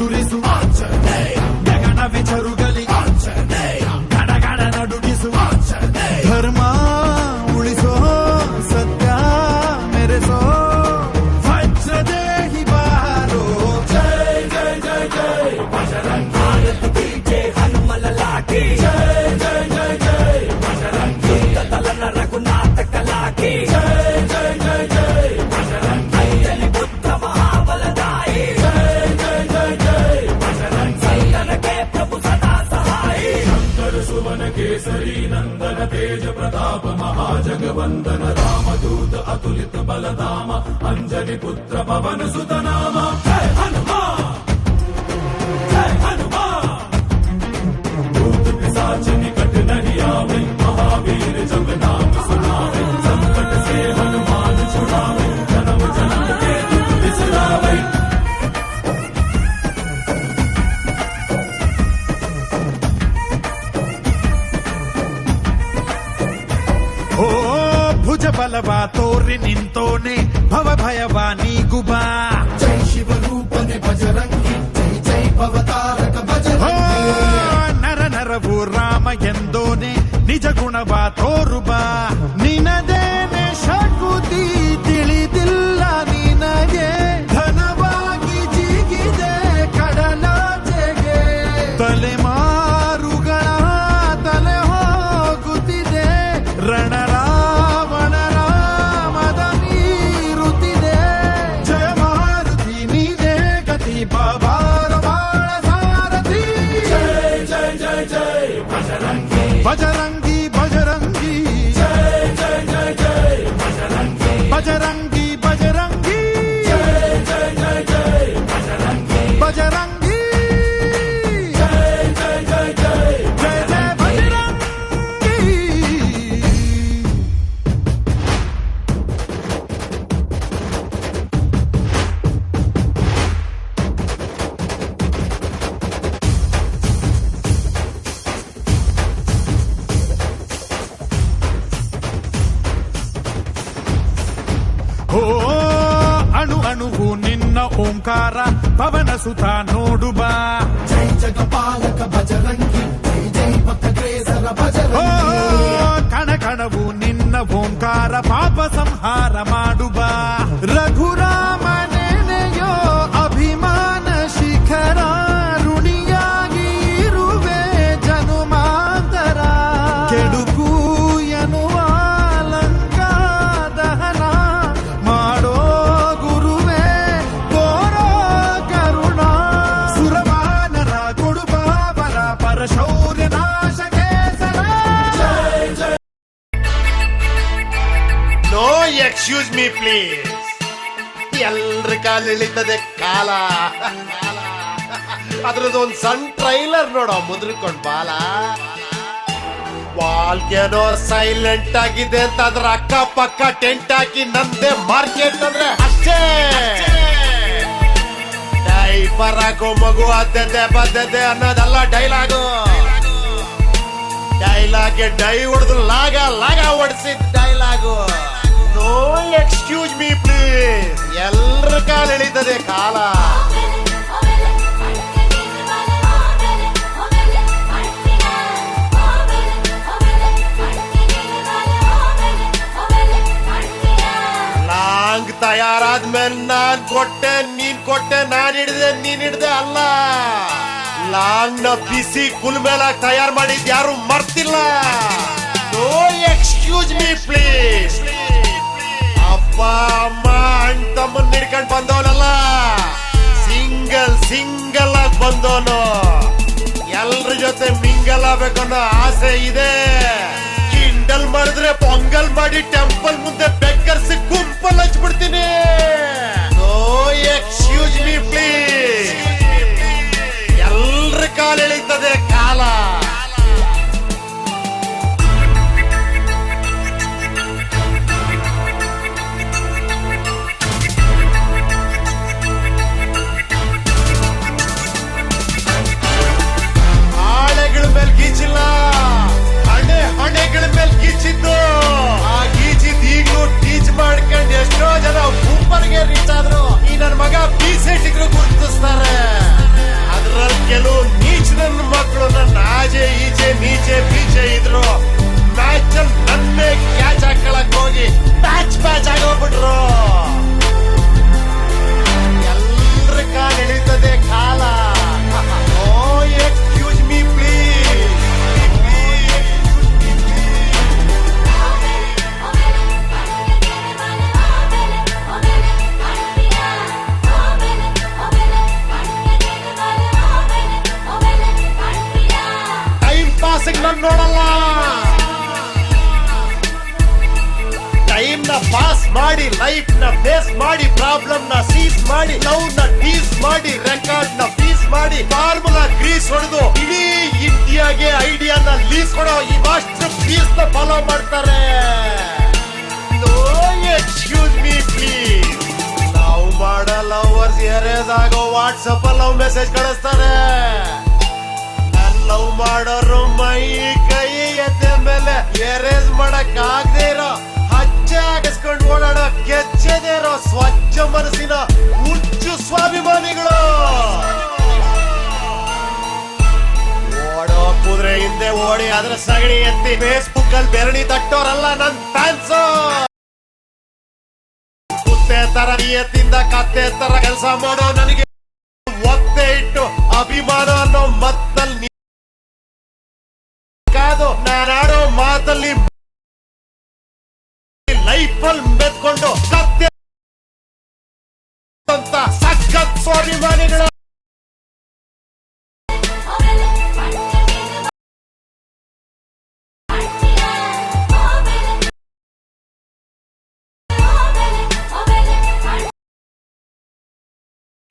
ಎದುರಿಸು ಆಂಜನೇಯ, ಗಗನವೇ ಜರುಗಲಿ ಆಂಜನೇಯ, ಗಡಗಡ ನಡುಗಿಸು ಆಂಜನೇಯ, ಧರ್ಮ ಉಳಿಸೋ ಸತ್ಯ ಮೆರೆಸೋ ವಜ್ರದೇಹಿ ಬಾರೋ. ಜೈ ಜೈ ಜೈ ಜೈ ಬಜರಂಗ ಭಾರತ್ ಕಿ ಜೈ, ಹನುಮಲ ಲಾಠಿ ಜೈ ಜೈ ಜೈ ಜೈ ಬಜರಂಗ, ತಲನ ರಘುನಾಥ ಕಲಾಕಿ ಜೈ ಜೈ ಜೈ ಜೈ ಬಜರಂಗ, ಅಂಜಲಿ ಪುತ್ರ ಮಹಾಬಲದಾಯಿ ಜೈ ಜೈ ಜೈ ಜೈ ಬಜರಂಗ, ಸಂತನಕ್ಕೆ ಪ್ರಭು ಸದಾ ಸಹಾಯಿ, ಶಂಕರ ಸುವನ ಕೇಸರಿ ನಂದನ ತೇಜ ಪ್ರತಾಪ ಮಹಾಜಗವಂದನ, ರಾಮದೂತ ಅತುಲಿತ ಬಲಧಾಮ, ಅಂಜನಿ ಪುತ್ರ ಪವನ ಸುತ ನಾಮ. ಜೈ ಹನುಮಾನ್ जय हनुमान, भूत पिशाच निकट नहीं आवे, महावीर जब नाम सुनावे, संकट से हनुमान छुड़ावे, जन्म जन्म के दुख बिसरावे. ओ ಭುಜ ಬಲವ ತೋರಿ ನಿಂತೋನೆ, ಭವ ಭಯವ ನೀಗುಬಾ, ಜೈ ಶಿವ ರೂಪನೆ ಬಜರಂಗಿ, ಜೈ ಜೈ ಭವತಾರಕ ಬಜರಂಗಿ, ನರ ನರವು ರಾಮ ಎಂದೋನೆ, ನಿಜ ಗುಣವ ತೋರುಬಾ, ನಿನದೇನೆ ಶಕುತಿ ತಿಳಿದಿಲ್ಲ ನಿನಗೆ, ಧನವಾಗಿ ಜಿಗಿದೆ ಕಡಲಾಚೆಗೆ, ತಲೆಮಾರುಗಳ ತಲೆ ಹೋಗುತ್ತಿದೆ, ರಣರಾವಣ ರಾಮದ ಮೀರುತ್ತಿದೆ, ಜಯ ಮಾರುತಿ ನೀನೇ ಗತಿ ಬಾಬಾರ ಬಾಳ ಸಾರಥಿ. ಜೈ ಜೈ ಜೈ ಜೈ ಬಜರಂಗಿ, ಬಜರಂಗಿ ಬಜರಂಗಿ ಜೈ ಜೈ ಜೈ ಜೈ ಬಜರಂಗಿ, ಬಜರಂಗಿ ಬಜರಂಗಿ ಜೈ ಜೈ ಜೈ ಜೈ ಬಜರಂಗಿ, ಬಜರಂಗಿ ಜೈ ಜೈ ಜೈ ಜೈ ಜಯ ಜಯ ಬಜರಂಗಿ. ಓ ಅಣು ಅಣುವು ನಿನ್ನ ಓಂಕಾರ, ಪವನ ಸುತ ನೋಡುಬಾ, ಜೈ ಜಗಪಾಲಕ ಬಜರಂಗಿ, ಜೈ ಜೈ ಭಕ್ತಗ್ರೇಸರ ಓ ಬಜರಂಗಿ, ಕಣ ಕಣವು ನಿನ್ನ ಓಂಕಾರ, ಪಾಪ ಸಂಹಾರ ಮಾಡುಬಾ, ರಘುರಾಮನೆನೆಯೋ ಅಭಿಮಾನ ಶಿಖರ, ಋಣಿಯಾಗಿ ಇರುವೆ ಜನುಮಾಂತರ, ಕೆಡುಕು ಎನ್ನುವ ಲಂಕಾ ದಹನ ಮಾಡೋ ಗುರುವೇ ತೋರೋ ಕರುಣ, ಸುರವಾನರ ಕೊಡುಬಾವರ ಪರಶೌರ್ಯ ನಾಶಕ್ಕೆ ಸರ. ಜೈ ಜೈ ನೋ ಎಕ್ಸ್ಕ್ಯೂಸ್ ಮೀ ಪ್ಲೀಸ್, ಎಲ್ರ ಕಾಲ ಇಳಿತದೆ ಕಾಲ, ಅದ್ರದ್ದೊಂದು ಸಣ್ಣ ಟ್ರೈಲರ್ ನೋಡೋ ಮುದ್ರಕೊಂಡ್ ಬಾಲ, ವಾಲ್ಗೇನೋ ಸೈಲೆಂಟ್ ಆಗಿದೆ ಅಂತ ಅದ್ರ ಅಕ್ಕ ಪಕ್ಕ ಟೆಂಟ್ ಹಾಕಿ ನಂದೇ ಮಾರ್ಕೆಟ್ ಅಂದ್ರೆ ಅಷ್ಟೇ, ಡೈಪರ್ ಹಾಕೋ ಮಗು ಅದ್ದದೆ ಬದ್ದದೆ ಅನ್ನೋದಲ್ಲ ಡೈಲಾಗು, ಡೈಲಾಗ್ಗೆ ಡೈ ಹೊಡೆದು ಲಾಗ ಲಾಗ ಹೊಡೆಸಿದ dialogue. No excuse me please, ಎಲ್ರ ಕಾಲ ಇಳಿತದೆ ಕಾಲ. ಲಾಂಗ್ ತಯಾರಾದ್ಮೇಲೆ ನಾನ್ ಕೊಟ್ಟೆ ನೀನ್ ಕೊಟ್ಟೆ, ನಾನ್ ಹಿಡ್ದೆ ನೀನ್ ಹಿಡ್ದೆ ಅಲ್ಲ, ಲಾಂಗ್ ನ ಬಿಸಿ ಕುಲ್ಮೇಲಾಗಿ ತಯಾರು ಮಾಡಿದ್ ಯಾರು ಮರ್ತಿಲ್ಲ. No excuse me please. ಅಪ್ಪ ಅಮ್ಮ ಅಣ್ಣ ತಮ್ಮನ್ ಹಿಡ್ಕೊಂಡ್ ಬಂದವನಲ್ಲ, ಸಿಂಗಲ್ ಸಿಂಗಲ್ ಆಗಿ ಬಂದವನು, ಎಲ್ರ ಜೊತೆ ಮಿಂಗಲ್ ಆಗ್ಬೇಕನ್ನೋ ಆಸೆ ಇದೆ. ಕಿಂಡಲ್ ಮಾಡಿದ್ರೆ ಪೊಂಗಲ್ ಮಾಡಿ ಟೆಂಪಲ್ ಮುಂದೆ ಬೆಕ್ಕರ್ಸಿ ಗುಂಪಲ್ ಹಚ್ಬಿಡ್ತೀನಿ. ನೋ ಎಕ್ಸ್ಕ್ಯೂಸ್ ಮೀ ಪ್ಲೀಸ್, ಎಲ್ರ ಕಾಲ ಎಳಿತದೆ ಕಾಲ. ಆಳೆಗಳ ಮೇಲೆ ಗೀಚಿಲ್ಲ, ಹಣೆಗಳ ಮೇಲೆ ಗೀಚಿದ್ದು, ಆ ಗೀಚಿದ್ ಈಗ್ಲೂ ಟೀಚ್ ಮಾಡ್ಕೊಂಡು ಎಷ್ಟೋ ಜನ ಲೈಫ್ ನ ಫೇಸ್ ಮಾಡಿ ಪ್ರಾಬ್ಲಮ್ ನ ಸೀಸ್ ಮಾಡಿ ಲವ್ ನ ಟೀಸ್ ಮಾಡಿ ರೆಕಾರ್ಡ್ ನ ಫೀಸ್ ಮಾಡಿ ಫಾರ್ಮುಲಾ ಗ್ರೀಸ್ ಹೊಡೆದು ಇಡೀ ಇಂಡಿಯಾಗೆ ಐಡಿಯಾನ ಲೀಸ್ ಕೊಡೋ ಈ ಮಾಸ್ಟರ್ ಪೀಸ್ ನ ಫಾಲೋ ಮಾಡ್ತಾರೆ. No excuse me please. Love ಮಾಡೋ ಲವರ್ಸ್ ಎರೇಸ್ ಆಗೋ ವಾಟ್ಸಪ್ ಲವ್ ಮೆಸೇಜ್ ಕಳಿಸ್ತಾರೆ. ಲವ್ ಮಾಡೋರು ಮೈ ಕೈ ಎದ್ದೆ ಮೇಲೆ ಎರೇಸ್ ಮಾಡಕ್ ಆಗದೆ ಇರೋ ಹಚ್ಚೆ ಹಾಕಿಸ್ಕೊಂಡು ಓಡಾಡೋ ಕೆಚ್ಚದೆ ಇರೋ ಸ್ವಚ್ಛ ಮನಸ್ಸಿನ ಹುಚ್ಚು ಸ್ವಾಭಿಮಾನಿಗಳು. ಓಡೋ ಕುದುರೆ ಹಿಂದೆ ಓಡಿ ಅದ್ರ ಸಗಣಿ ಎತ್ತಿ ಫೇಸ್ಬುಕ್ ಅಲ್ಲಿ ಬೆರಣಿ ತಟ್ಟೋರಲ್ಲ ನನ್ ಫ್ಯಾನ್ಸ್. ಕುತ್ತೆ ತರ ನಿಯತ್ತಿಂದ ಕತ್ತೆ ತರ ಕೆಲಸ ಮಾಡೋ ನನಗೆ ಒತ್ತೆ ಇಟ್ಟು ಅಭಿಮಾನ ಅನ್ನೋ ಮತ್ತಲ್ಲಿ ಕಾದು ನಾನಾಡೋ ಮಾತಲ್ಲಿ ಲೈಫಲ್ಲಿ ಮೆತ್ಕೊಂಡು ಕತ್ತೆ ಅಂತ ಸಖತ್ ಸ್ವಾಭಿಮಾನಿಗಳು.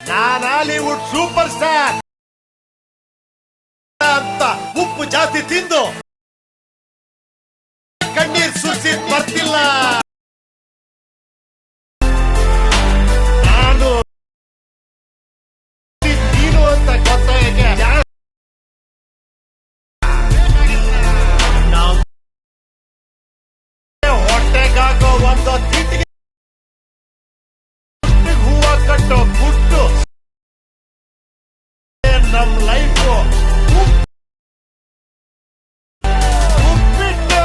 ನಾನು ಹಾಲಿವುಡ್ ಸೂಪರ್ ಸ್ಟಾರ್ ಅಂತ ಉಪ್ಪು ಜಾಸ್ತಿ ತಿಂದು ಕಣ್ಣೀರ್ ಸುರಿಸಿದ್ ಬರ್ತಿಲ್ಲ. ನಾನು ನೀನು ಅಂತ ಗೊತ್ತಾಗೆ ಹೊಟ್ಟೆಗಾಗೋ ಒಂದು ತಿಂಡಿಗೆ ಹೂವ ಕಟ್ಟೋ ಗುಟ್ಟು ನಮ್ ಲೈಫ್ ಉಪ್ಪಿಟ್ಟು.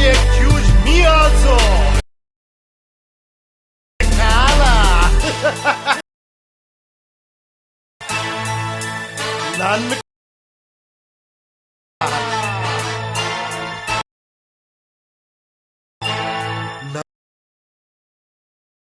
Excuse me also. ಕಾಲ ನನ್ನ